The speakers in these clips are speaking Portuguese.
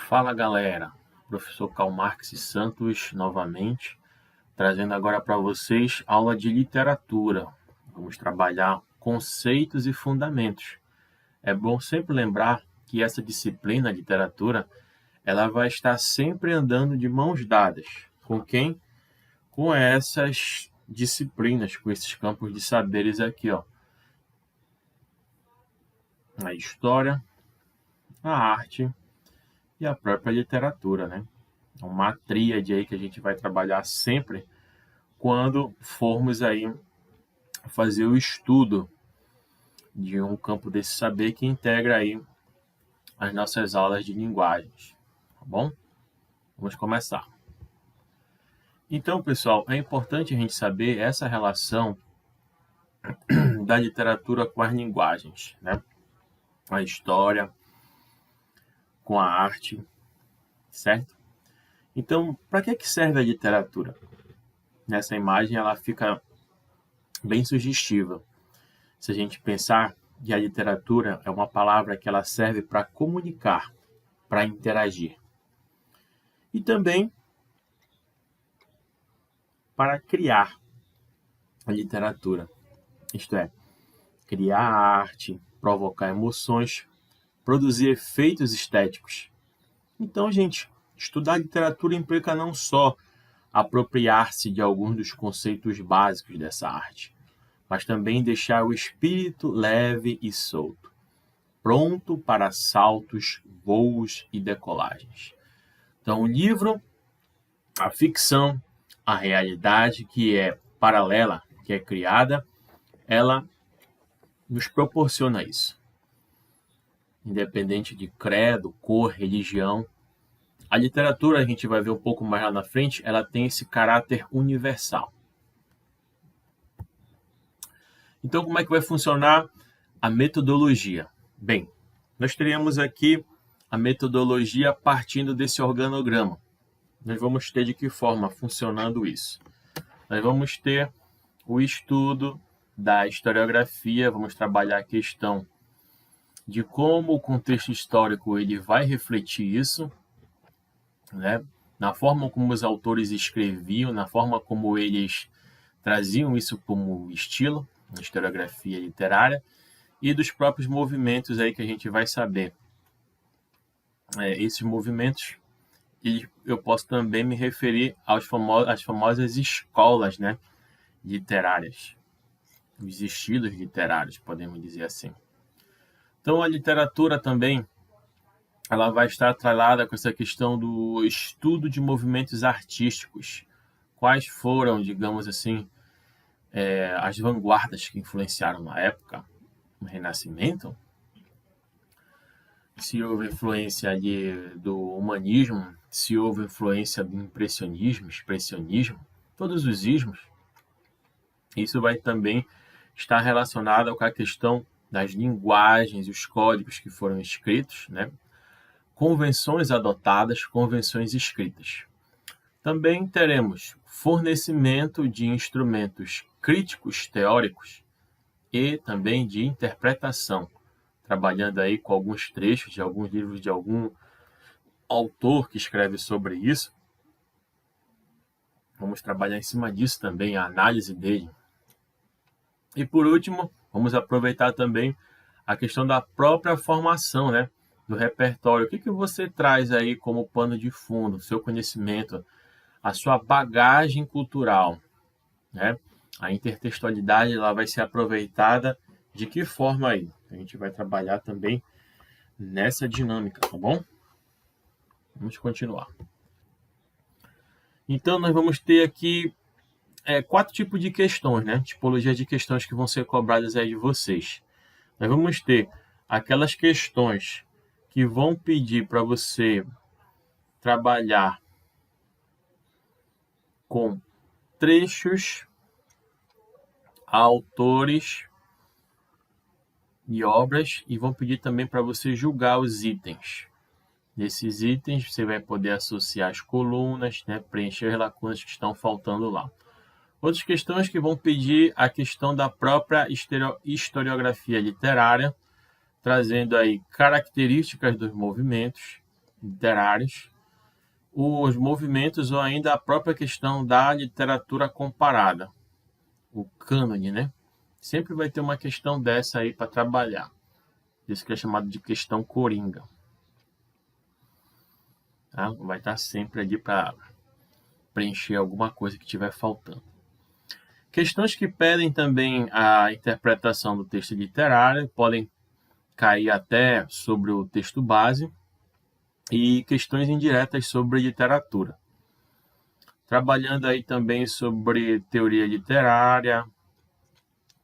Fala galera, professor Karl Marx Santos novamente, trazendo agora para vocês aula de literatura. Vamos trabalhar conceitos e fundamentos. É bom sempre lembrar que essa disciplina, literatura, ela vai estar sempre andando de mãos dadas. Com quem? Com essas disciplinas, com esses campos de saberes aqui, ó. A história, a arte e a própria literatura, né? Uma tríade aí que a gente vai trabalhar sempre quando formos aí fazer o estudo de um campo desse saber que integra aí as nossas aulas de linguagens, tá bom? Vamos começar. Então, pessoal, é importante a gente saber essa relação da literatura com as linguagens, né? A história com a arte, certo? Então, para que serve a literatura? Nessa imagem ela fica bem sugestiva. Se a gente pensar que a literatura é uma palavra que ela serve para comunicar, para interagir. E também para criar a literatura. Isto é, criar arte, provocar emoções, produzir efeitos estéticos. Então, gente, estudar literatura implica não só apropriar-se de alguns dos conceitos básicos dessa arte, mas também deixar o espírito leve e solto, pronto para saltos, voos e decolagens. Então, o livro, a ficção, a realidade que é paralela, que é criada, ela nos proporciona isso. Independente de credo, cor, religião, a literatura, a gente vai ver um pouco mais lá na frente, ela tem esse caráter universal. Então, como é que vai funcionar a metodologia? Bem, nós teremos aqui a metodologia partindo desse organograma. Nós vamos ter de que forma funcionando isso? Nós vamos ter o estudo da historiografia, vamos trabalhar a questão de como o contexto histórico ele vai refletir isso, né? Na forma como os autores escreviam, na forma como eles traziam isso como estilo, na historiografia literária, e dos próprios movimentos aí que a gente vai saber. Esses movimentos, e eu posso também me referir às famosas escolas, né, literárias, os estilos literários, podemos dizer assim. Então, a literatura também ela vai estar atrelada com essa questão do estudo de movimentos artísticos. Quais foram, digamos assim, as vanguardas que influenciaram na época, no Renascimento? Se houve influência ali do humanismo, se houve influência do impressionismo, expressionismo, todos os ismos. Isso vai também estar relacionado com a questão das linguagens, os códigos que foram escritos, né? Convenções adotadas, convenções escritas. Também teremos fornecimento de instrumentos críticos teóricos e também de interpretação, trabalhando aí com alguns trechos de alguns livros de algum autor que escreve sobre isso. Vamos trabalhar em cima disso também, a análise dele. E por último, vamos aproveitar também a questão da própria formação, né, do repertório. O que você traz aí como pano de fundo, o seu conhecimento, a sua bagagem cultural, né? A intertextualidade ela vai ser aproveitada de que forma aí? A gente vai trabalhar também nessa dinâmica, tá bom? Vamos continuar. Então, nós vamos ter aqui 4 tipos de questões, né? Tipologia de questões que vão ser cobradas aí de vocês. Nós vamos ter aquelas questões que vão pedir para você trabalhar com trechos, autores e obras, e vão pedir também para você julgar os itens. Nesses itens, você vai poder associar as colunas, né, preencher as lacunas que estão faltando lá. Outras questões que vão pedir a questão da própria historiografia literária, trazendo aí características dos movimentos, literários, os movimentos ou ainda a própria questão da literatura comparada, o cânone, né? Sempre vai ter uma questão dessa aí para trabalhar. Isso que é chamado de questão coringa. Tá? Vai estar sempre ali para preencher alguma coisa que estiver faltando. Questões que pedem também a interpretação do texto literário podem cair até sobre o texto base e questões indiretas sobre literatura. Trabalhando aí também sobre teoria literária,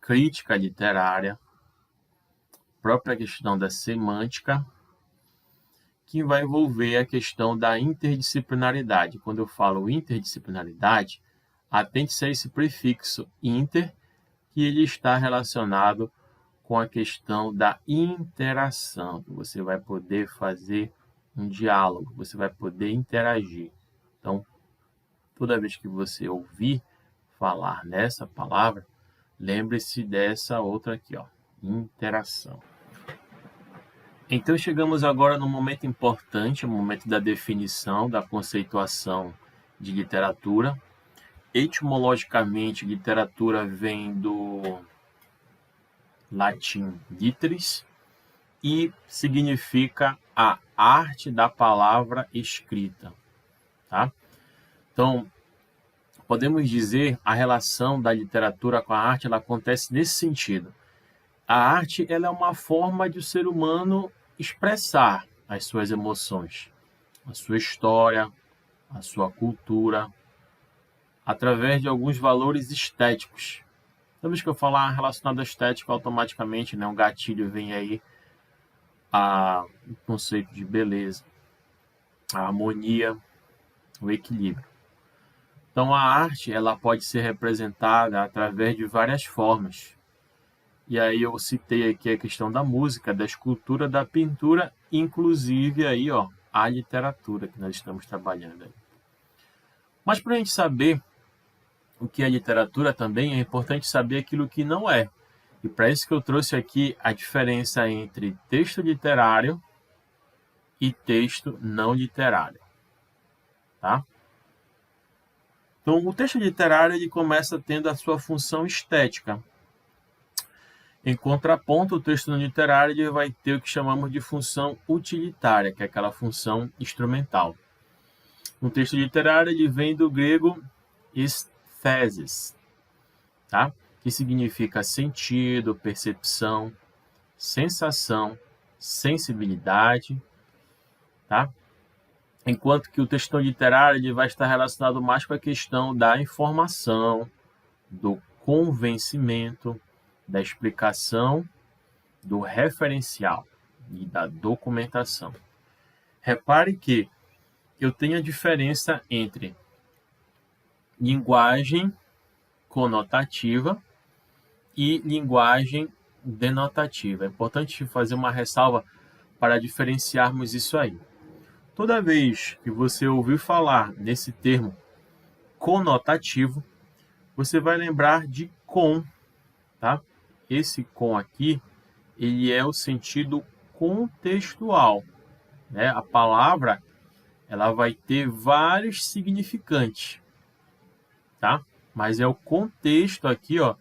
crítica literária, própria questão da semântica, que vai envolver a questão da interdisciplinaridade. Quando eu falo interdisciplinaridade, atente-se a esse prefixo inter, que ele está relacionado com a questão da interação. Você vai poder fazer um diálogo, você vai poder interagir. Então, toda vez que você ouvir falar nessa palavra, lembre-se dessa outra aqui, ó, interação. Então, chegamos agora no momento importante, o momento da definição, da conceituação de literatura. Etimologicamente, literatura vem do latim literis e significa a arte da palavra escrita. Tá? Então, podemos dizer a relação da literatura com a arte, ela acontece nesse sentido. A arte ela é uma forma de o ser humano expressar as suas emoções, a sua história, a sua cultura, através de alguns valores estéticos. Toda vez que eu falar relacionado à estética, automaticamente, né, um gatilho vem aí o conceito de beleza, a harmonia, o equilíbrio. Então, a arte ela pode ser representada através de várias formas. E aí eu citei aqui a questão da música, da escultura, da pintura, inclusive aí, ó, a literatura que nós estamos trabalhando aí. Mas para a gente saber o que é literatura também, é importante saber aquilo que não é. E para isso que eu trouxe aqui a diferença entre texto literário e texto não literário. Tá? Então, o texto literário ele começa tendo a sua função estética. Em contraponto, o texto não literário ele vai ter o que chamamos de função utilitária, que é aquela função instrumental. No texto literário, ele vem do grego esthesis, tá? Que significa sentido, percepção, sensação, sensibilidade. Tá? Enquanto que o texto literário ele vai estar relacionado mais com a questão da informação, do convencimento, da explicação, do referencial e da documentação. Repare que eu tenho a diferença entre linguagem conotativa e linguagem denotativa. É importante fazer uma ressalva para diferenciarmos isso aí. Toda vez que você ouvir falar nesse termo conotativo, você vai lembrar de com, tá? Esse com aqui, ele é o sentido contextual, né? A palavra, ela vai ter vários significantes, tá? Mas é o contexto aqui, ó,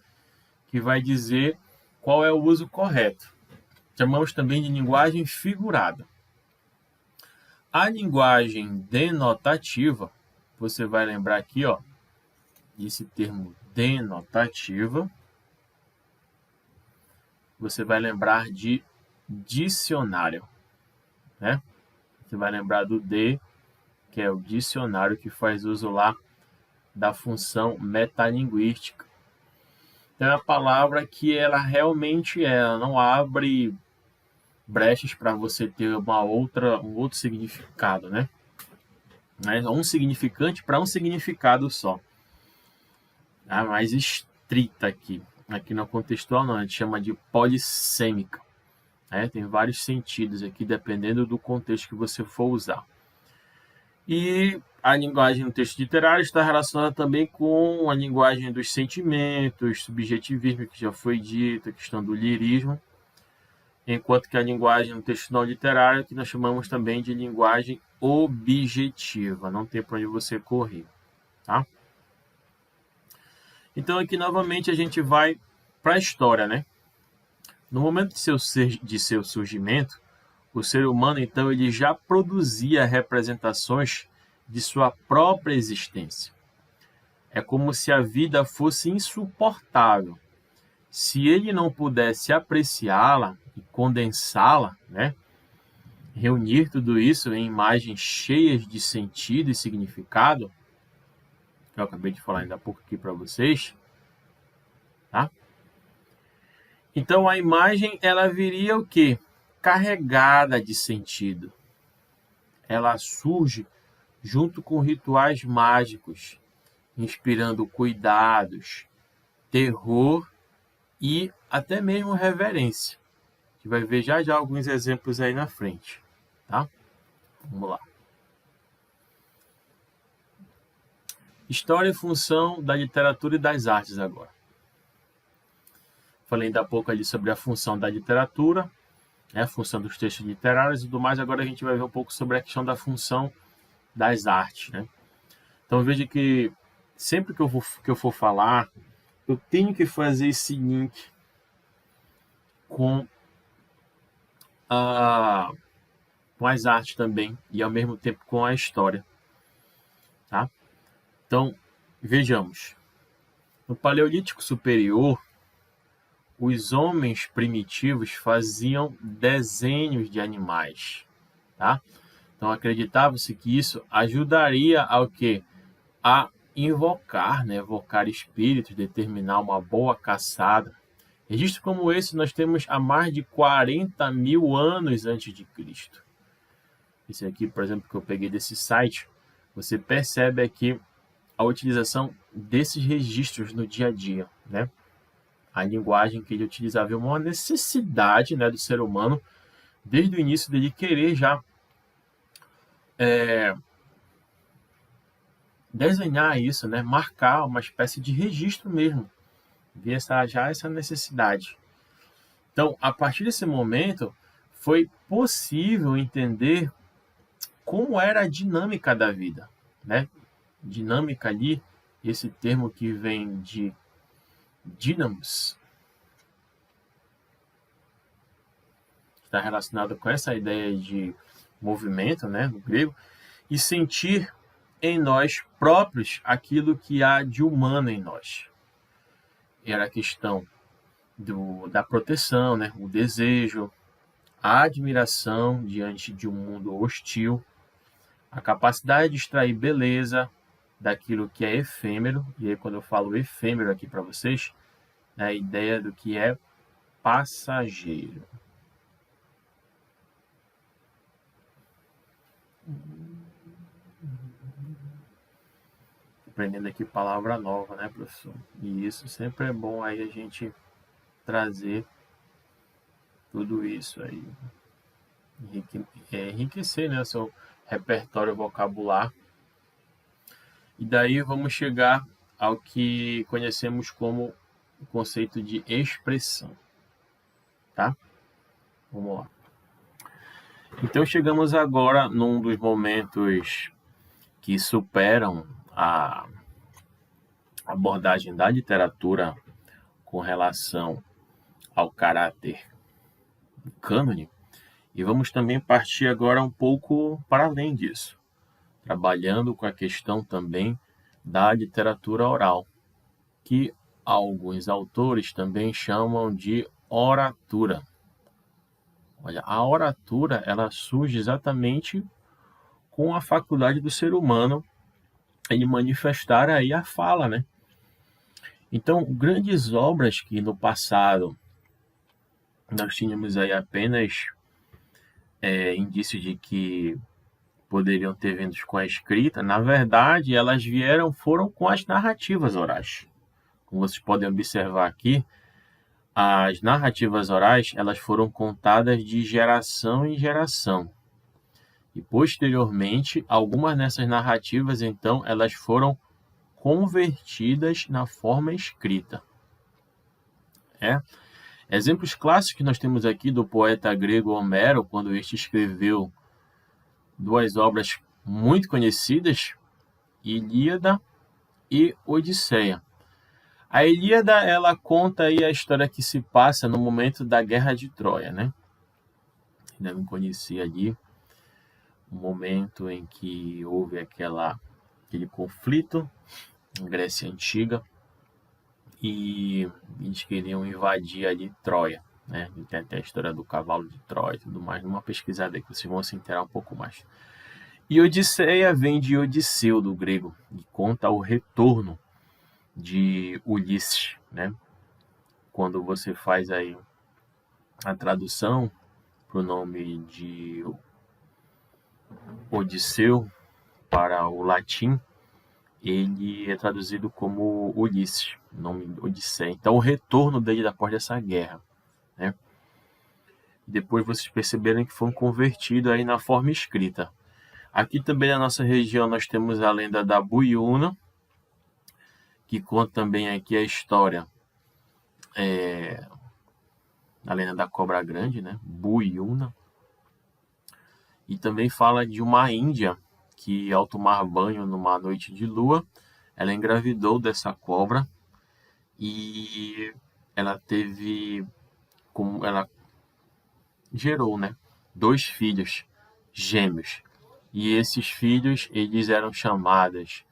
que vai dizer qual é o uso correto. Chamamos também de linguagem figurada. A linguagem denotativa, você vai lembrar aqui, ó, esse termo denotativa, você vai lembrar de dicionário, né? Você vai lembrar do D, que é o dicionário que faz uso lá da função metalinguística. Então é a palavra que ela realmente ela não abre brechas para você ter um outro significado, né? Um significante para um significado só. A mais estrita aqui. Aqui no contextual não, a gente chama de polissêmica. Tem vários sentidos aqui, dependendo do contexto que você for usar. E a linguagem no texto literário está relacionada também com a linguagem dos sentimentos, subjetivismo, que já foi dito, a questão do lirismo. enquanto que a linguagem no texto não literário, que nós chamamos também de linguagem objetiva, não tem para onde você correr, tá? Então aqui novamente a gente vai para a história, né? No momento de seu surgimento, o ser humano então ele já produzia representações de sua própria existência. É como se a vida fosse insuportável. Se ele não pudesse apreciá-la e condensá-la, né? Reunir tudo isso em imagens cheias de sentido e significado, que eu acabei de falar ainda há pouco aqui para vocês, tá? Então a imagem ela viria o quê? Carregada de sentido. Ela surge junto com rituais mágicos, inspirando cuidados, terror e até mesmo reverência. A gente vai ver já alguns exemplos aí na frente, tá? Vamos lá. História e função da literatura e das artes agora. Falei ainda há pouco ali sobre a função da literatura, né, a função dos textos literários e tudo mais. Agora a gente vai ver um pouco sobre a questão da função das artes, né? Então veja que sempre que eu for falar, eu tenho que fazer esse link com as artes também e ao mesmo tempo com a história, tá? Então vejamos, no Paleolítico Superior, os homens primitivos faziam desenhos de animais, tá? Então acreditava-se que isso ajudaria ao quê? A invocar, né? Evocar espíritos, determinar uma boa caçada. Registros como esse nós temos há mais de 40 mil anos antes de Cristo. Esse aqui, por exemplo, que eu peguei desse site, você percebe aqui a utilização desses registros no dia a dia, né? A linguagem que ele utilizava é uma necessidade, né, do ser humano, desde o início dele querer já desenhar isso, né, marcar uma espécie de registro mesmo, ver essa necessidade. Então, a partir desse momento, foi possível entender como era a dinâmica da vida, né? Dinâmica ali, esse termo que vem de dynamos, está relacionado com essa ideia de movimento, né, no grego, e sentir em nós próprios aquilo que há de humano em nós. Era a questão da proteção, né, o desejo, a admiração diante de um mundo hostil, a capacidade de extrair beleza daquilo que é efêmero, e aí quando eu falo efêmero aqui para vocês, é a ideia do que é passageiro. Aprendendo aqui palavra nova, né, professor? E isso sempre é bom aí a gente trazer tudo isso aí. Enriquecer, né, o seu repertório vocabular. E daí vamos chegar ao que conhecemos como o conceito de expressão, tá? Vamos lá. Então chegamos agora num dos momentos que superam a abordagem da literatura com relação ao caráter cânone, e vamos também partir agora um pouco para além disso, trabalhando com a questão também da literatura oral, que alguns autores também chamam de oratura. Olha, a oratura ela surge exatamente com a faculdade do ser humano de manifestar aí a fala, né? Então, grandes obras que no passado nós tínhamos aí apenas indício de que poderiam ter vindo com a escrita, na verdade, elas foram com as narrativas orais. Como vocês podem observar aqui, as narrativas orais, elas foram contadas de geração em geração. E posteriormente, algumas dessas narrativas, então, elas foram convertidas na forma escrita. Exemplos clássicos que nós temos aqui do poeta grego Homero, quando este escreveu duas obras muito conhecidas, Ilíada e Odisseia. A Ilíada, ela conta aí a história que se passa no momento da Guerra de Troia, né? Devem conhecer ali o momento em que houve aquele conflito na Grécia Antiga e eles queriam invadir ali Troia, né? E tem até a história do cavalo de Troia e tudo mais, numa pesquisada aí que vocês vão se inteirar um pouco mais. E Odisseia vem de Odisseu, do grego, e conta o retorno de Ulisses, né? Quando você faz aí a tradução para o nome de Odisseu para o latim, ele é traduzido como Ulisses, nome Odisseia. Então, o retorno dele após essa guerra, né? Depois vocês perceberam que foi convertido aí na forma escrita. Aqui também na nossa região nós temos a lenda da Buiúna, que conta também aqui a história, a lenda da cobra grande, né? Buiúna. E também fala de uma índia que, ao tomar banho numa noite de lua, ela engravidou dessa cobra e ela gerou, né, 2 filhos gêmeos. E esses filhos, eles eram chamados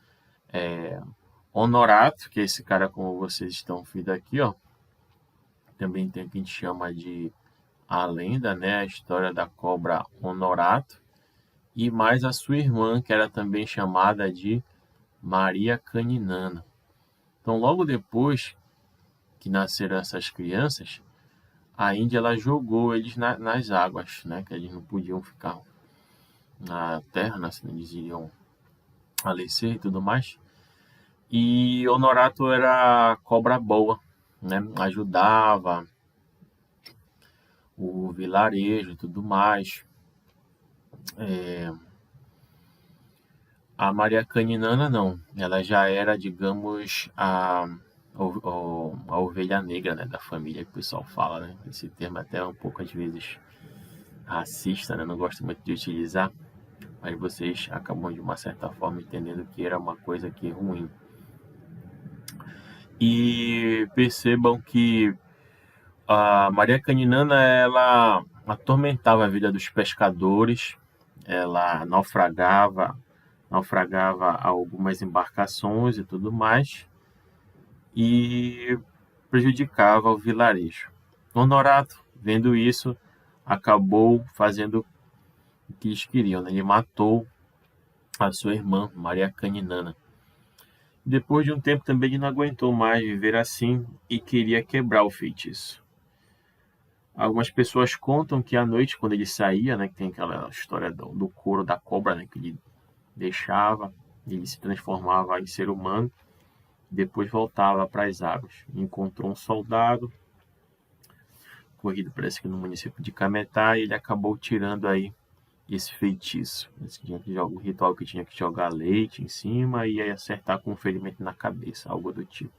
Honorato, que é esse cara como vocês estão vendo aqui, ó. Também tem o que a gente chama de a lenda, né, a história da cobra Honorato. E mais a sua irmã, que era também chamada de Maria Caninana. Então, logo depois que nasceram essas crianças, a Índia ela jogou eles nas águas, né? Que eles não podiam ficar na terra, né? Senão eles iriam falecer e tudo mais. E Honorato era cobra boa, né? Ajudava o vilarejo e tudo mais. A Maria Caninana não, ela já era, digamos, a ovelha negra, né, da família, que o pessoal fala, né? Esse termo até é um pouco, às vezes, racista, né? Não gosto muito de utilizar, mas vocês acabam, de uma certa forma, entendendo que era uma coisa que é ruim. E percebam que a Maria Caninana, ela atormentava a vida dos pescadores, ela naufragava algumas embarcações e tudo mais, e prejudicava o vilarejo. Honorato, vendo isso, acabou fazendo o que eles queriam, né? Ele matou a sua irmã, Maria Caninana. Depois de um tempo também ele não aguentou mais viver assim e queria quebrar o feitiço. Algumas pessoas contam que à noite, quando ele saía, né, que tem aquela história do couro da cobra, né, que ele deixava, ele se transformava em ser humano, depois voltava para as águas. Encontrou um soldado, corrido parece que no município de Cametá, e ele acabou tirando aí esse feitiço. O ritual que tinha que jogar leite em cima e aí acertar com um ferimento na cabeça, algo do tipo.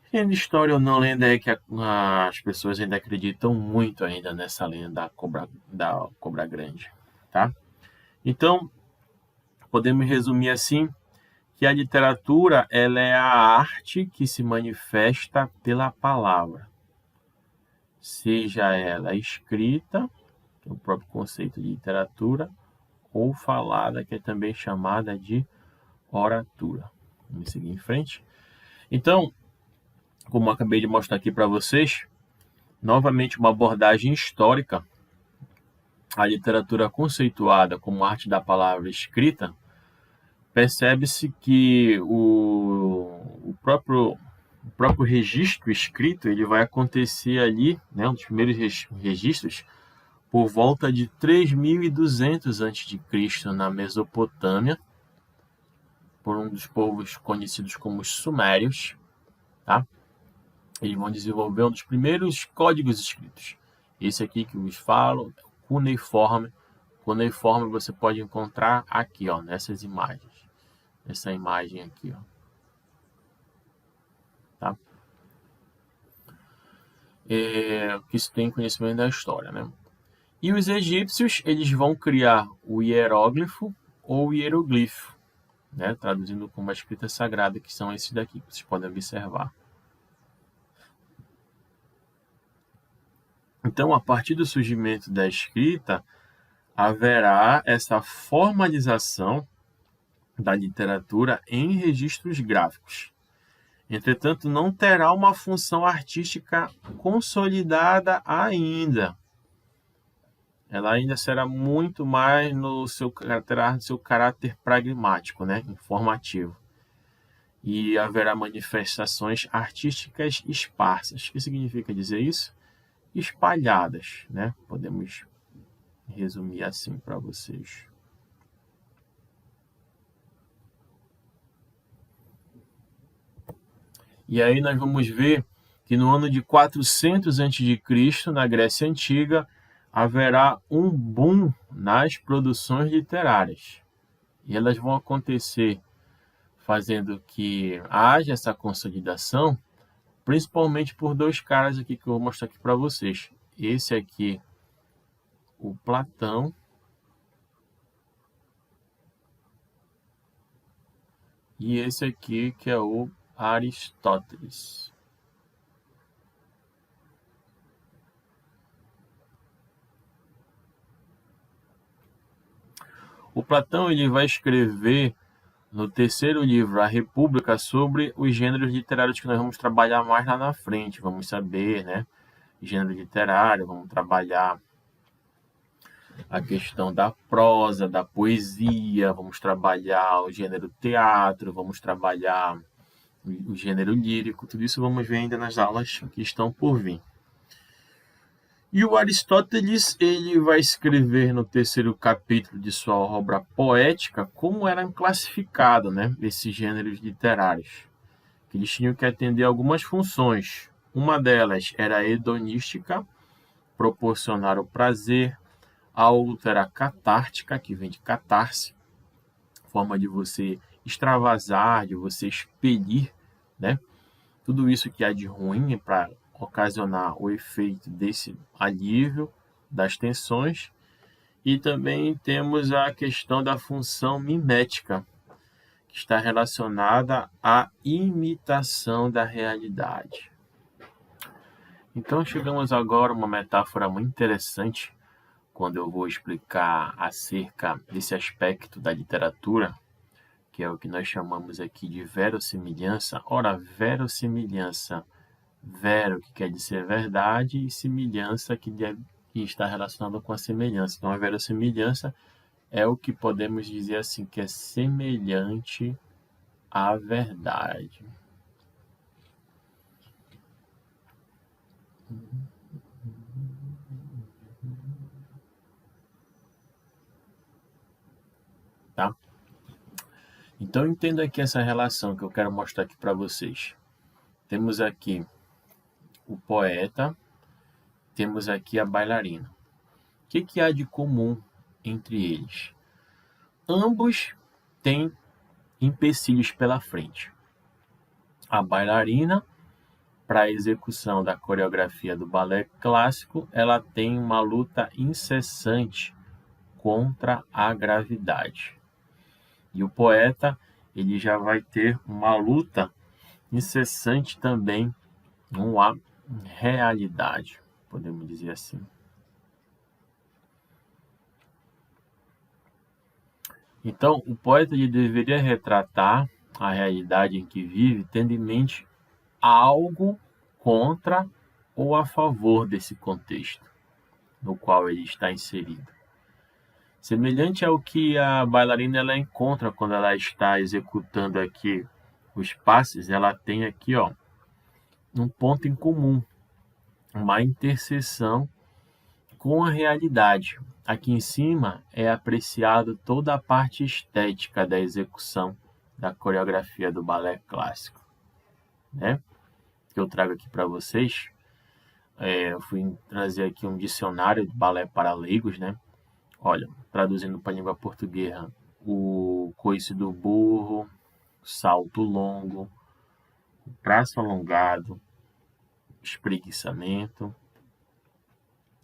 Sendo história ou não, lenda é que as pessoas ainda acreditam muito ainda nessa lenda da cobra grande, tá? Então, podemos resumir assim, que a literatura ela é a arte que se manifesta pela palavra, seja ela escrita, que é o próprio conceito de literatura, ou falada, que é também chamada de oratura. Vamos seguir em frente. Então, como eu acabei de mostrar aqui para vocês, novamente uma abordagem histórica, a literatura conceituada como arte da palavra escrita, percebe-se que o próprio registro escrito ele vai acontecer ali, né, um dos primeiros registros, por volta de 3200 a.C., na Mesopotâmia, por um dos povos conhecidos como os Sumérios, tá? Eles vão desenvolver um dos primeiros códigos escritos. Esse aqui que eu vos falo é o cuneiforme. Cuneiforme você pode encontrar aqui, ó, nessas imagens. Essa imagem aqui, ó. Tá? que se tem conhecimento da história, né? E os egípcios, eles vão criar o hieróglifo ou o hieroglifo, né? Traduzindo como a escrita sagrada, que são esses daqui, que vocês podem observar. Então, a partir do surgimento da escrita, haverá essa formalização da literatura em registros gráficos. Entretanto, não terá uma função artística consolidada ainda. Ela ainda será muito mais terá seu caráter pragmático, né? Informativo. E haverá manifestações artísticas esparsas. O que significa dizer isso? Espalhadas, né? Podemos resumir assim para vocês. E aí nós vamos ver que no ano de 400 a.C., na Grécia Antiga, haverá um boom nas produções literárias. E elas vão acontecer fazendo que haja essa consolidação, principalmente por dois caras aqui que eu vou mostrar aqui para vocês. Esse aqui, o Platão, e esse aqui que é o Aristóteles. O Platão ele vai escrever no terceiro livro, A República, sobre os gêneros literários que nós vamos trabalhar mais lá na frente. Vamos saber, né? Gênero literário, vamos trabalhar a questão da prosa, da poesia, vamos trabalhar o gênero teatro, vamos trabalhar o gênero lírico, tudo isso vamos ver ainda nas aulas que estão por vir. E o Aristóteles ele vai escrever no terceiro capítulo de sua obra poética como eram classificados, né, esses gêneros literários. Que eles tinham que atender algumas funções. Uma delas era a hedonística, proporcionar o prazer. A outra era a catártica, que vem de catarse, forma de você extravasar, de você expelir, né? Tudo isso que há de ruim para ocasionar o efeito desse alívio das tensões. E também temos a questão da função mimética, que está relacionada à imitação da realidade. Então chegamos agora a uma metáfora muito interessante, quando eu vou explicar acerca desse aspecto da literatura, que é o que nós chamamos aqui de verossimilhança. Ora, verossimilhança, vero, que quer dizer verdade, e similhança, que está relacionado com a semelhança. Então, a verossimilhança é o que podemos dizer assim, que é semelhante à verdade. Tá? Então, entenda aqui essa relação que eu quero mostrar aqui para vocês. Temos aqui o poeta, temos aqui a bailarina. O que há de comum entre eles? Ambos têm empecilhos pela frente. A bailarina, para a execução da coreografia do balé clássico, ela tem uma luta incessante contra a gravidade. E o poeta, ele já vai ter uma luta incessante também com a realidade, podemos dizer assim. Então, o poeta ele deveria retratar a realidade em que vive, tendo em mente algo contra ou a favor desse contexto no qual ele está inserido. Semelhante ao que a bailarina ela encontra quando ela está executando aqui os passes, ela tem aqui, ó, um ponto em comum, uma interseção com a realidade. Aqui em cima é apreciado toda a parte estética da execução da coreografia do balé clássico, né? Que eu trago aqui para vocês. Eu fui trazer aqui um dicionário de balé para leigos, né? Olha, traduzindo para a língua portuguesa, o coice do burro, salto longo, o braço alongado, espreguiçamento,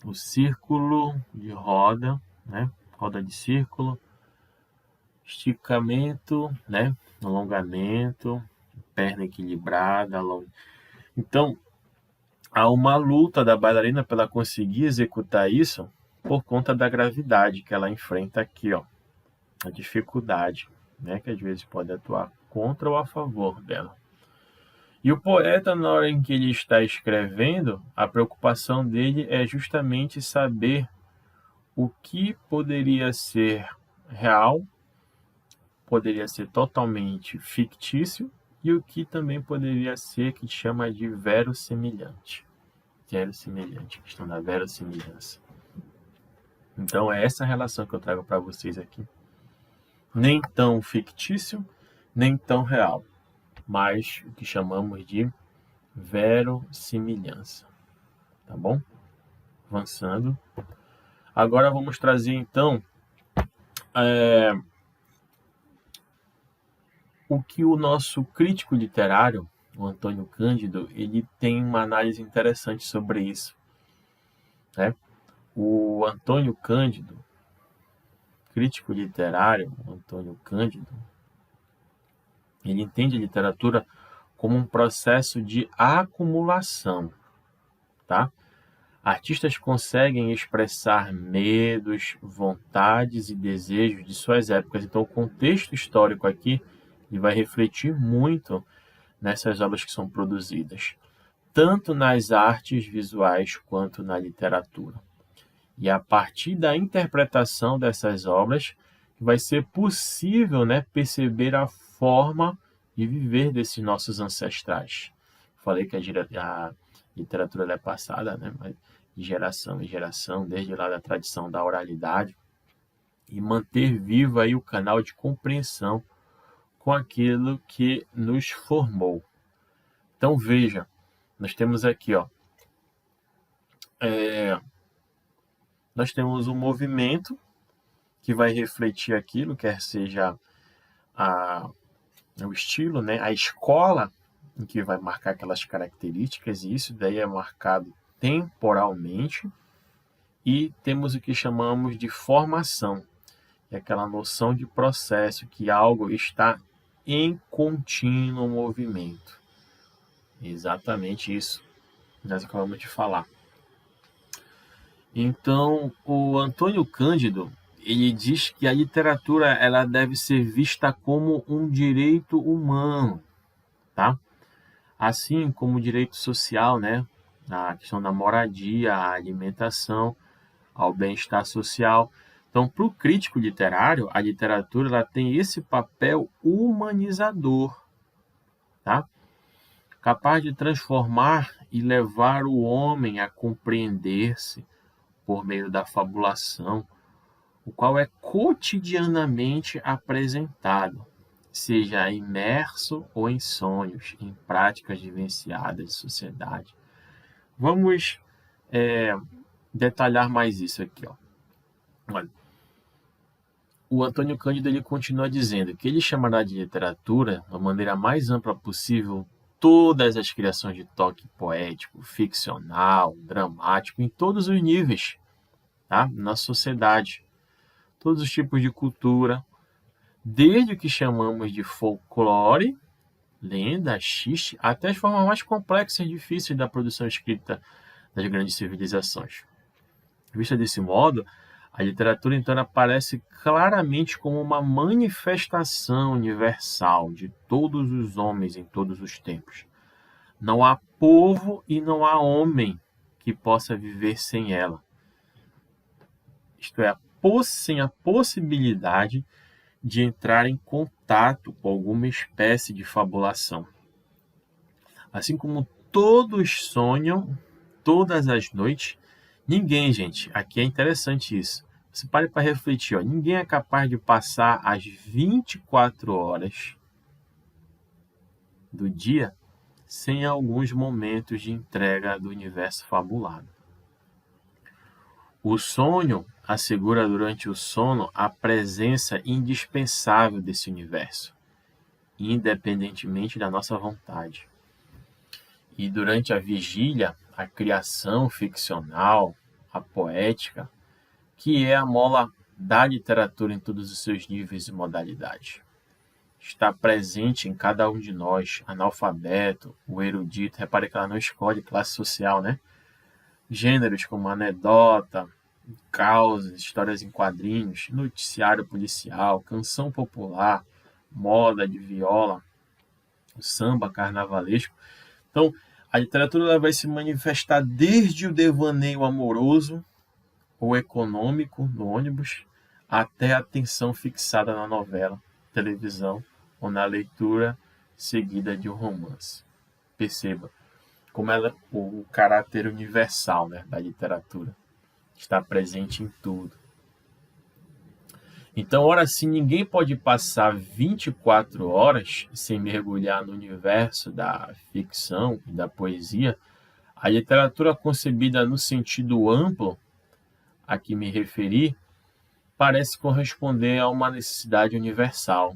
o círculo de roda, né? Roda de círculo, esticamento, né? Alongamento, perna equilibrada. Então, há uma luta da bailarina para ela conseguir executar isso por conta da gravidade que ela enfrenta aqui, ó. A dificuldade, né? Que às vezes pode atuar contra ou a favor dela. E o poeta, na hora em que ele está escrevendo, a preocupação dele é justamente saber o que poderia ser real, poderia ser totalmente fictício, e o que também poderia ser, que chama de verossimilhante. Verossimilhante, questão da verossimilhança. Então é essa relação que eu trago para vocês aqui. Nem tão fictício, nem tão real, mas o que chamamos de verossimilhança. Tá bom? Avançando. Agora vamos trazer então o que o nosso crítico literário, o Antônio Cândido, ele tem uma análise interessante sobre isso, né? O Antônio Cândido, crítico literário, o Antônio Cândido, ele entende a literatura como um processo de acumulação, tá? Artistas conseguem expressar medos, vontades e desejos de suas épocas. Então, o contexto histórico aqui ele vai refletir muito nessas obras que são produzidas, tanto nas artes visuais quanto na literatura. E a partir da interpretação dessas obras, vai ser possível, né, perceber a forma de viver desses nossos ancestrais. Falei que a literatura é passada, né, de geração em geração, desde lá da tradição da oralidade, e manter vivo aí o canal de compreensão com aquilo que nos formou. Então veja, nós temos aqui, ó, nós temos um movimento que vai refletir aquilo, quer seja o estilo, né, a escola em que vai marcar aquelas características, e isso daí é marcado temporalmente, e temos o que chamamos de formação, que é aquela noção de processo, que algo está em contínuo movimento. Exatamente isso que nós acabamos de falar. Então, o Antônio Cândido, ele diz que a literatura ela deve ser vista como um direito humano, tá? Assim como o direito social, né? A questão da moradia, a alimentação, ao bem-estar social. Então, para o crítico literário, a literatura ela tem esse papel humanizador, tá? Capaz de transformar e levar o homem a compreender-se por meio da fabulação, o qual é cotidianamente apresentado, seja imerso ou em sonhos, em práticas vivenciadas de sociedade. Vamos detalhar mais isso aqui, ó. Olha, o Antônio Cândido ele continua dizendo que ele chamará de literatura, da maneira mais ampla possível, todas as criações de toque poético, ficcional, dramático, em todos os níveis, tá? Na sociedade. Todos os tipos de cultura, desde o que chamamos de folclore, lenda, xiste, até as formas mais complexas e difíceis da produção escrita das grandes civilizações. Vista desse modo, a literatura então aparece claramente como uma manifestação universal de todos os homens em todos os tempos. Não há povo e não há homem que possa viver sem ela. Isto é, sem a possibilidade de entrar em contato com alguma espécie de fabulação. Assim como todos sonham todas as noites, ninguém, gente, aqui é interessante isso. Você pare para refletir, ó, ninguém é capaz de passar as 24 horas do dia sem alguns momentos de entrega do universo fabulado. O sonho assegura durante o sono a presença indispensável desse universo, independentemente da nossa vontade. E durante a vigília, a criação ficcional, a poética, que é a mola da literatura em todos os seus níveis e modalidades. Está presente em cada um de nós, analfabeto, o erudito. Repare que ela não escolhe classe social, né? Gêneros como anedota, causas, histórias em quadrinhos, noticiário policial, canção popular, moda de viola, o samba carnavalesco. Então, a literatura ela vai se manifestar desde o devaneio amoroso ou econômico no ônibus até a atenção fixada na novela, televisão ou na leitura seguida de um romance. Perceba como o caráter universal, né, da literatura está presente em tudo. Então, ora, se ninguém pode passar 24 horas sem mergulhar no universo da ficção e da poesia, a literatura concebida no sentido amplo a que me referi parece corresponder a uma necessidade universal,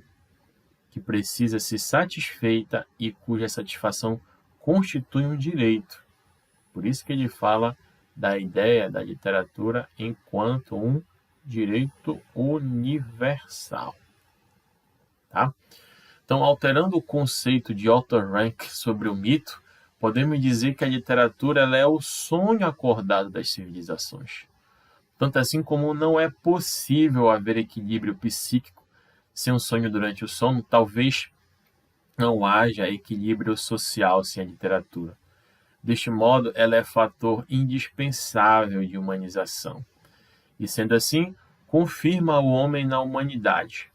que precisa ser satisfeita e cuja satisfação constitui um direito. Por isso que ele fala da ideia da literatura enquanto um direito universal. Tá? Então, alterando o conceito de Otto Rank sobre o mito, podemos dizer que a literatura ela é o sonho acordado das civilizações. Tanto assim como não é possível haver equilíbrio psíquico sem um sonho durante o sono, talvez não haja equilíbrio social sem a literatura. Deste modo, ela é fator indispensável de humanização. E, sendo assim, confirma o homem na humanidade,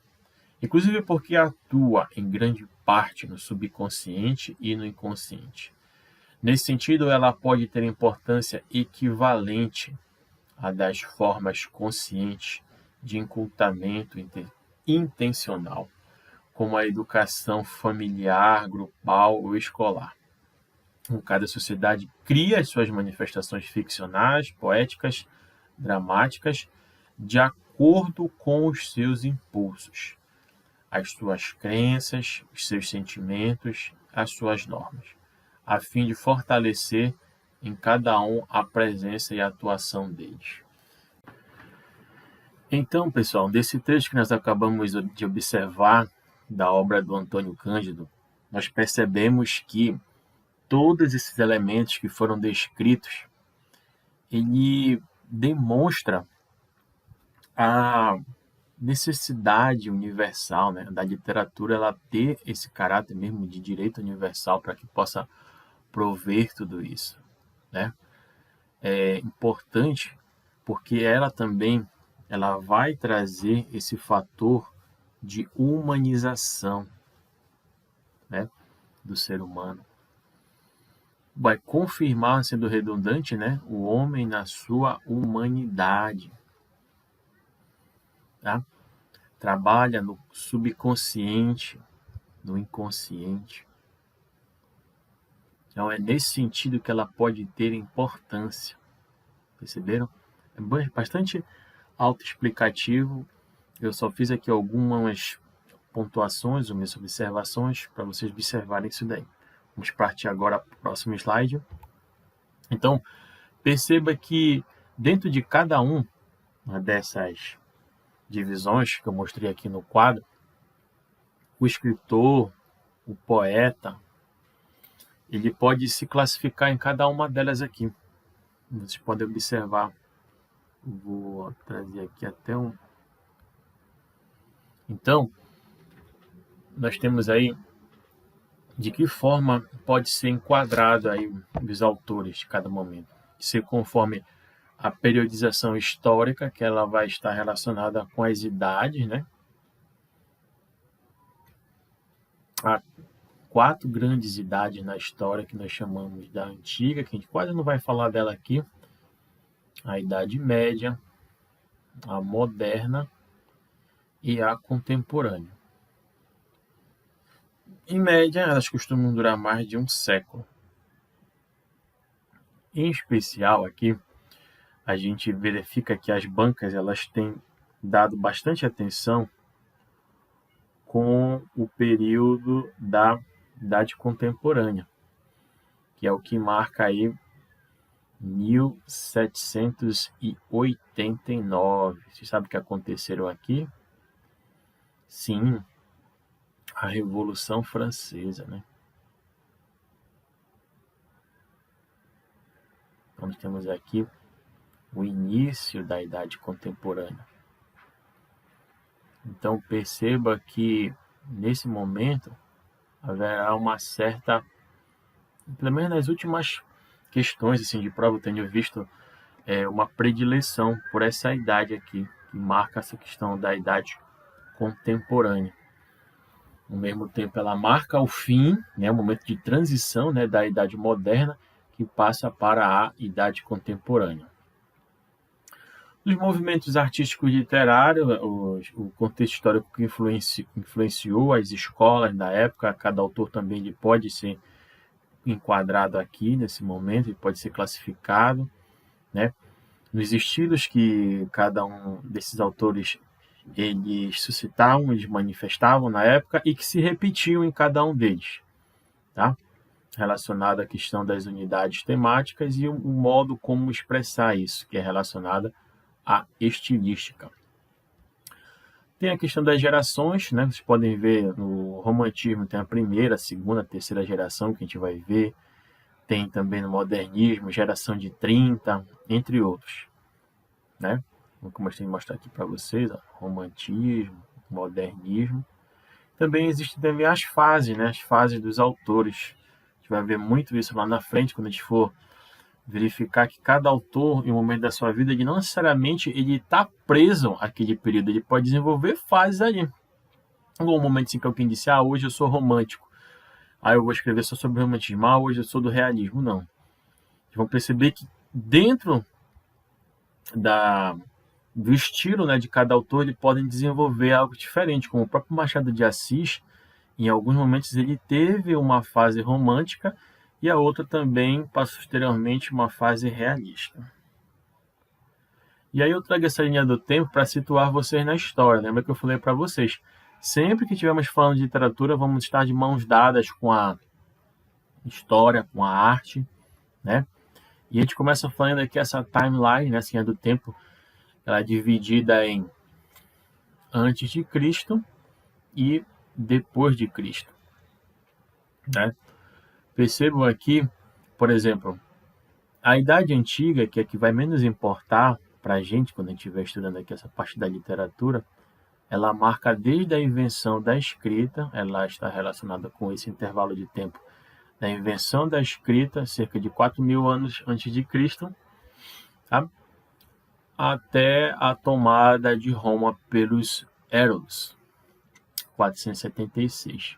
inclusive porque atua em grande parte no subconsciente e no inconsciente. Nesse sentido, ela pode ter importância equivalente à das formas conscientes de incultamento intencional, como a educação familiar, grupal ou escolar. Cada sociedade cria as suas manifestações ficcionais, poéticas, dramáticas, de acordo com os seus impulsos, as suas crenças, os seus sentimentos, as suas normas, a fim de fortalecer em cada um a presença e a atuação deles. Então, pessoal, desse trecho que nós acabamos de observar da obra do Antônio Cândido, nós percebemos que todos esses elementos que foram descritos, ele demonstra a necessidade universal, né, da literatura ela ter esse caráter mesmo de direito universal para que possa prover tudo isso, né? É importante porque ela também ela vai trazer esse fator de humanização, né, do ser humano. Vai confirmar, sendo redundante, né, o homem na sua humanidade. Tá? Trabalha no subconsciente, no inconsciente. Então é nesse sentido que ela pode ter importância. Perceberam? É bastante autoexplicativo. Eu só fiz aqui algumas pontuações, algumas observações para vocês observarem isso daí. Vamos partir agora para o próximo slide. Então, perceba que dentro de cada uma dessas divisões que eu mostrei aqui no quadro, o escritor, o poeta, ele pode se classificar em cada uma delas aqui. Vocês podem observar. Vou trazer aqui até um. Então, nós temos aí de que forma pode ser enquadrado aí os autores de cada momento. Ser conforme a periodização histórica, que ela vai estar relacionada com as idades, né? Há 4 grandes idades na história que nós chamamos da antiga, que a gente quase não vai falar dela aqui. A Idade Média, a moderna e a contemporânea. Em média, elas costumam durar mais de um século. Em especial aqui, a gente verifica que as bancas elas têm dado bastante atenção com o período da Idade Contemporânea, que é o que marca aí 1789. Você sabe o que aconteceu aqui? Sim, a Revolução Francesa, né? Então, nós temos aqui o início da Idade Contemporânea. Então, perceba que, nesse momento, haverá uma certa... Pelo menos nas últimas questões assim, de prova, eu tenho visto uma predileção por essa idade aqui, que marca essa questão da idade contemporânea. Ao mesmo tempo, ela marca o fim, né, o momento de transição, né, da idade moderna, que passa para a idade contemporânea. Os movimentos artísticos e literários, o contexto histórico que influenciou as escolas da época, cada autor também ele pode ser enquadrado aqui nesse momento, ele pode ser classificado, né? Nos estilos que cada um desses autores eles suscitavam, eles manifestavam na época e que se repetiam em cada um deles, tá? Relacionado à questão das unidades temáticas e o modo como expressar isso, que é relacionada à estilística. Tem a questão das gerações, né? Vocês podem ver no romantismo tem a primeira, a segunda, a terceira geração que a gente vai ver. Tem também no modernismo, geração de 30, entre outros, né? Como eu tenho mostrar aqui para vocês, ó, romantismo, modernismo. Também existem também as fases, né? As fases dos autores. A gente vai ver muito isso lá na frente, quando a gente for verificar que cada autor, em um momento da sua vida, ele não necessariamente ele está preso àquele período, ele pode desenvolver fases ali. Algum momento assim que alguém disse, hoje eu sou romântico, aí eu vou escrever só sobre romantismo, hoje eu sou do realismo. Não. Vocês vão perceber que dentro do estilo, né, de cada autor, eles podem desenvolver algo diferente, como o próprio Machado de Assis, em alguns momentos ele teve uma fase romântica, e a outra também, posteriormente, uma fase realista. E aí eu trago essa linha do tempo para situar vocês na história. Lembra que eu falei para vocês? Sempre que estivermos falando de literatura, vamos estar de mãos dadas com a história, com a arte, né? E a gente começa falando aqui essa timeline, né, assim, do tempo, ela é dividida em antes de Cristo e depois de Cristo, né? Percebam aqui, por exemplo, a Idade Antiga, que é que vai menos importar para a gente quando a gente estiver estudando aqui essa parte da literatura, ela marca desde a invenção da escrita, ela está relacionada com esse intervalo de tempo da invenção da escrita, cerca de 4.000 anos antes de Cristo, tá? Até a tomada de Roma pelos Hérodos, 476.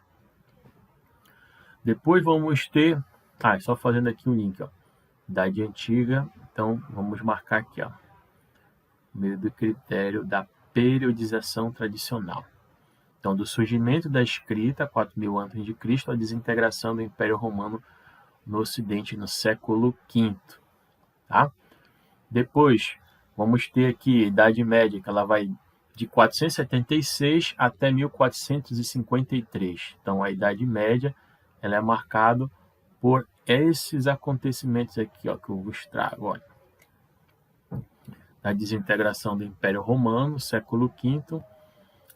Depois vamos ter, só fazendo aqui o link, ó, Idade Antiga, então vamos marcar aqui, ó, meio do critério da periodização tradicional. Então, do surgimento da escrita, 4.000 a.C., a desintegração do Império Romano no Ocidente no século V. Tá? Depois, vamos ter aqui a Idade Média, que ela vai de 476 até 1453. Então, a Idade Média ela é marcada por esses acontecimentos aqui, ó, que eu vos trago. Olha. A desintegração do Império Romano, século V,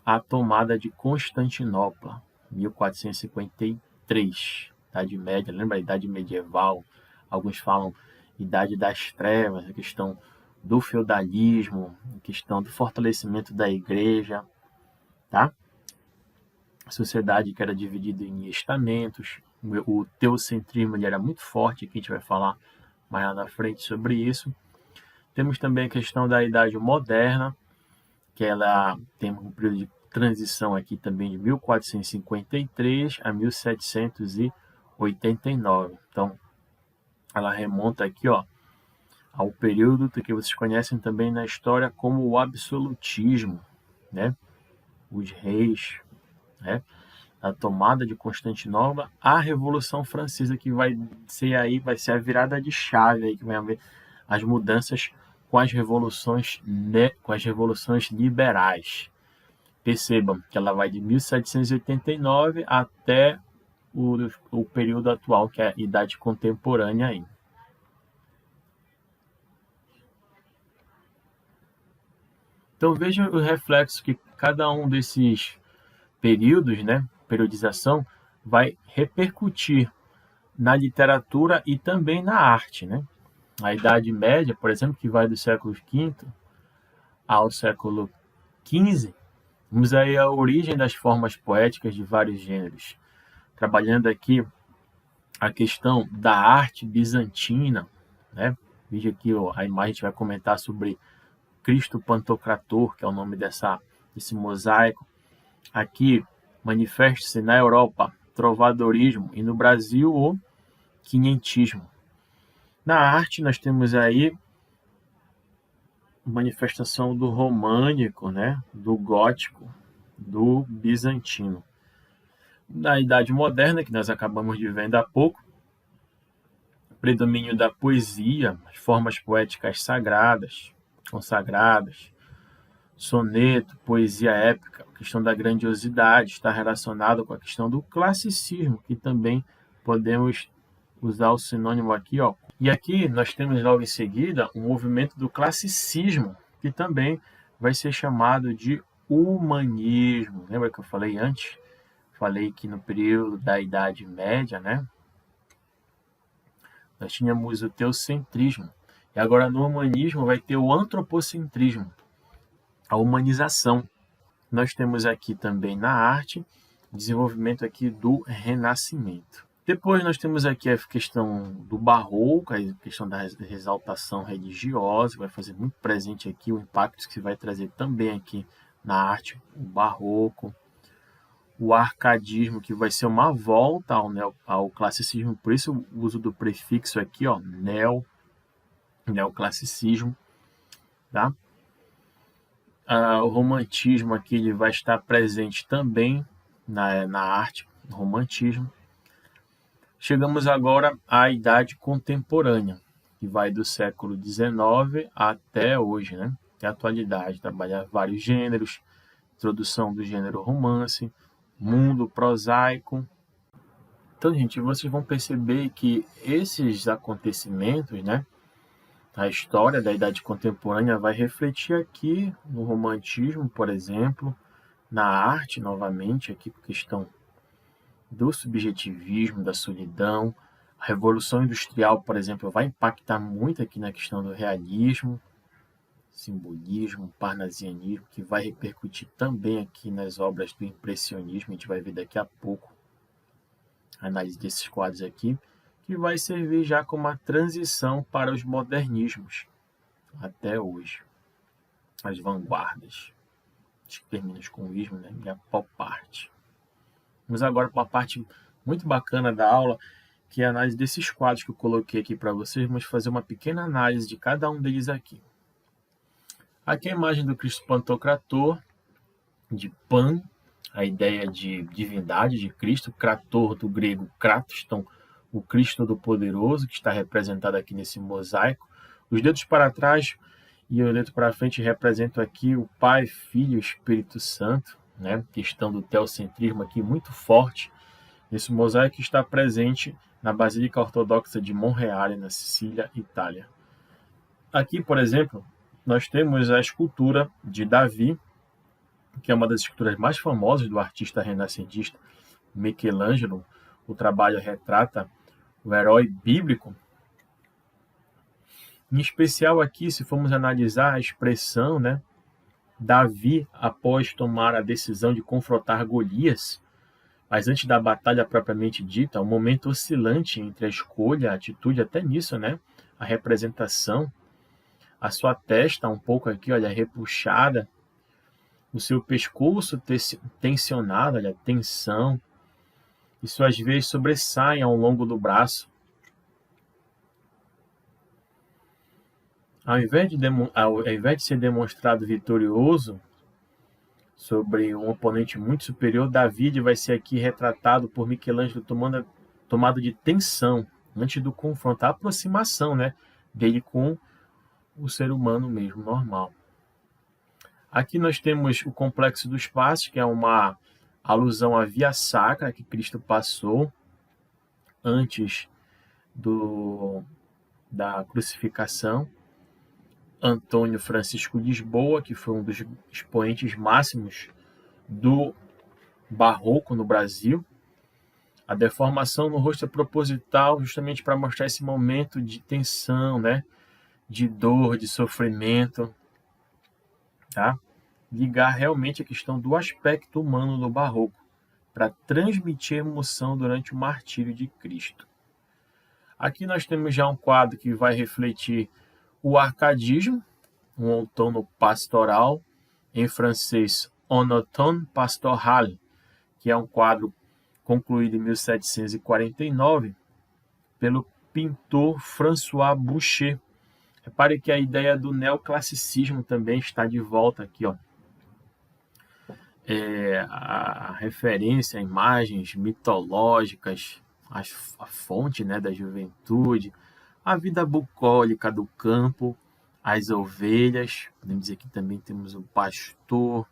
a tomada de Constantinopla, 1453. Idade Média, lembra a Idade Medieval? Alguns falam Idade das Trevas, a questão do feudalismo, a questão do fortalecimento da igreja, tá? A sociedade que era dividida em estamentos, o teocentrismo ele era muito forte, aqui a gente vai falar mais lá na frente sobre isso. Temos também a questão da Idade Moderna, que ela tem um período de transição aqui também de 1453 a 1789. Então, ela remonta aqui, ó, ao período que vocês conhecem também na história como o absolutismo, né? Os reis, né? A tomada de Constantinopla, a Revolução Francesa, que vai ser a virada de chave aí, que vai haver as mudanças com as revoluções liberais. Percebam que ela vai de 1789 até o período atual, que é a Idade Contemporânea aí. Então veja o reflexo que cada um desses períodos, né, periodização, vai repercutir na literatura e também na arte, né? A Idade Média, por exemplo, que vai do século V ao século XV, vamos aí a origem das formas poéticas de vários gêneros, trabalhando aqui a questão da arte bizantina, né? Veja aqui a imagem, a gente vai comentar sobre Cristo Pantocrator, que é o nome desse mosaico. Aqui manifesta-se na Europa trovadorismo e no Brasil o quinhentismo. Na arte nós temos aí manifestação do românico, né, do gótico, do bizantino. Na Idade Moderna, que nós acabamos de ver ainda há pouco, predomínio da poesia, as formas poéticas sagradas, consagradas, soneto, poesia épica, a questão da grandiosidade está relacionado com a questão do classicismo, que também podemos usar o sinônimo aqui, ó. E aqui nós temos logo em seguida um movimento do classicismo, que também vai ser chamado de humanismo. Lembra que eu falei antes? Falei que no período da Idade Média, né, nós tínhamos o teocentrismo. E agora no humanismo vai ter o antropocentrismo, a humanização. Nós temos aqui também na arte, desenvolvimento aqui do Renascimento. Depois nós temos aqui a questão do barroco, a questão da exaltação religiosa, vai fazer muito presente aqui o impacto que vai trazer também aqui na arte, o barroco. O arcadismo, que vai ser uma volta ao classicismo, por isso o uso do prefixo aqui, ó, neoclassicismo, tá? O romantismo aqui ele vai estar presente também na arte, no romantismo. Chegamos agora à Idade Contemporânea, que vai do século XIX até hoje, né? Até a atualidade, trabalhar vários gêneros, introdução do gênero romance, mundo prosaico. Então, gente, vocês vão perceber que esses acontecimentos, né? A história da Idade Contemporânea vai refletir aqui no romantismo, por exemplo, na arte, novamente, aqui com a questão do subjetivismo, da solidão. A Revolução Industrial, por exemplo, vai impactar muito aqui na questão do realismo, simbolismo, parnasianismo, que vai repercutir também aqui nas obras do impressionismo. A gente vai ver daqui a pouco a análise desses quadros aqui, que vai servir já como a transição para os modernismos até hoje. As vanguardas. Acho que termina com o ismo, né? E a pop art. Vamos agora para uma parte muito bacana da aula, que é a análise desses quadros que eu coloquei aqui para vocês. Vamos fazer uma pequena análise de cada um deles aqui. Aqui é a imagem do Cristo Pantocrator, de Pan, a ideia de divindade de Cristo, Krator do grego Kratos, então o Cristo do Poderoso, que está representado aqui nesse mosaico. Os dedos para trás e o dedo para frente representam aqui o Pai, Filho e Espírito Santo, né? Questão do teocentrismo aqui muito forte. Esse mosaico está presente na Basílica Ortodoxa de Monreale, na Sicília, Itália. Aqui, por exemplo, nós temos a escultura de Davi, que é uma das esculturas mais famosas do artista renascentista Michelangelo. O trabalho retrata o herói bíblico. Em especial aqui, se formos analisar a expressão, né, Davi, após tomar a decisão de confrontar Golias, mas antes da batalha propriamente dita, um momento oscilante entre a escolha, a atitude, até nisso, né, a representação, a sua testa um pouco aqui, olha, repuxada, o seu pescoço tensionado, olha, tensão, e suas veias sobressaem ao longo do braço. Ao invés de ser demonstrado vitorioso sobre um oponente muito superior, Davi vai ser aqui retratado por Michelangelo tomado de tensão antes do confronto, a aproximação, né, dele com o ser humano mesmo, normal. Aqui nós temos o Complexo dos Passos, que é uma alusão à Via Sacra que Cristo passou, antes da crucificação. Antônio Francisco Lisboa, que foi um dos expoentes máximos do barroco no Brasil. A deformação no rosto é proposital justamente para mostrar esse momento de tensão, né? De dor, de sofrimento, tá? Ligar realmente a questão do aspecto humano do barroco para transmitir emoção durante o martírio de Cristo. Aqui nós temos já um quadro que vai refletir o arcadismo, um outono pastoral, em francês, Un automne pastoral, que é um quadro concluído em 1749 pelo pintor François Boucher. Repare que a ideia do neoclassicismo também está de volta aqui, ó. A referência a imagens mitológicas, a fonte, né, da juventude, a vida bucólica do campo, as ovelhas, podemos dizer que também temos o pastor,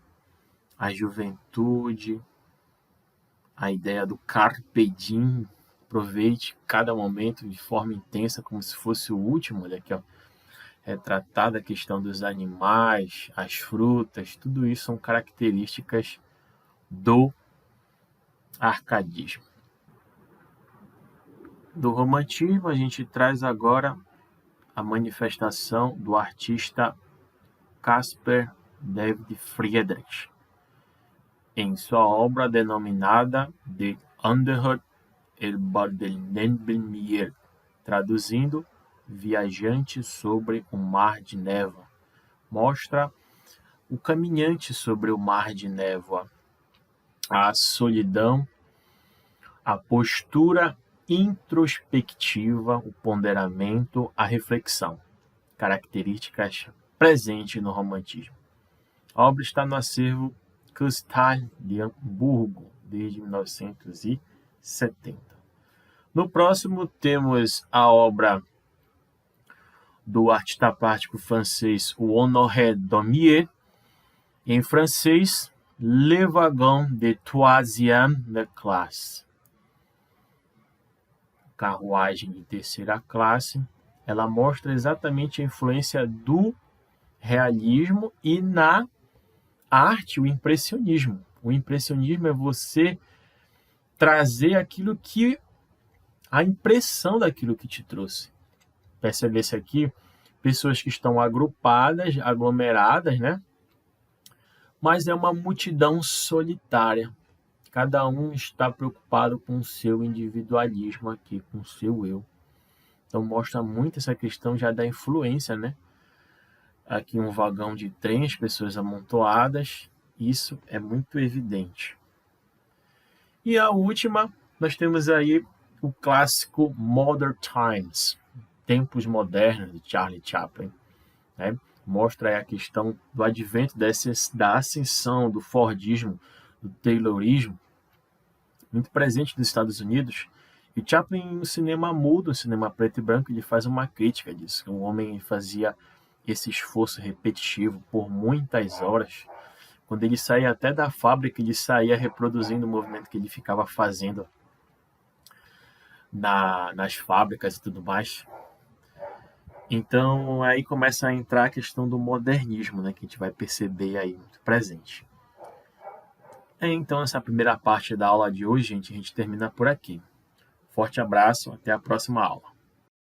a juventude, a ideia do carpe diem, aproveite cada momento de forma intensa, como se fosse o último. Olha aqui, ó, retratada a questão dos animais, as frutas, tudo isso são características do arcadismo. Do romantismo, a gente traz agora a manifestação do artista Caspar David Friedrich, em sua obra denominada De Anderhut über den Nebelmeer, traduzindo Viajante sobre o Mar de Névoa. Mostra o caminhante sobre o mar de névoa, a solidão, a postura introspectiva, o ponderamento, a reflexão, características presentes no romantismo. A obra está no acervo Cristal de Hamburgo, desde 1970. No próximo, temos a obra do artista plástico francês Honoré Daumier, em francês, Le Wagon de Troisième classe. Carruagem de terceira classe. Ela mostra exatamente a influência do realismo e na arte, o impressionismo. O impressionismo é você trazer aquilo que... a impressão daquilo que te trouxe. Percebe-se aqui pessoas que estão agrupadas, aglomeradas, né? Mas é uma multidão solitária. Cada um está preocupado com o seu individualismo aqui, com o seu eu. Então mostra muito essa questão já da influência, né? Aqui um vagão de trem, as pessoas amontoadas, isso é muito evidente. E a última, nós temos aí o clássico Modern Times, Tempos Modernos, de Charlie Chaplin, né? Mostra aí a questão do advento da ascensão do Fordismo, do Taylorismo, muito presente nos Estados Unidos. E Chaplin, no cinema mudo, no cinema preto e branco, ele faz uma crítica disso, que um homem fazia esse esforço repetitivo por muitas horas. Quando ele saía até da fábrica, ele saía reproduzindo o movimento que ele ficava fazendo nas fábricas e tudo mais. Então, aí começa a entrar a questão do modernismo, né, que a gente vai perceber aí muito presente. Então, essa primeira parte da aula de hoje, gente, a gente termina por aqui. Forte abraço, até a próxima aula.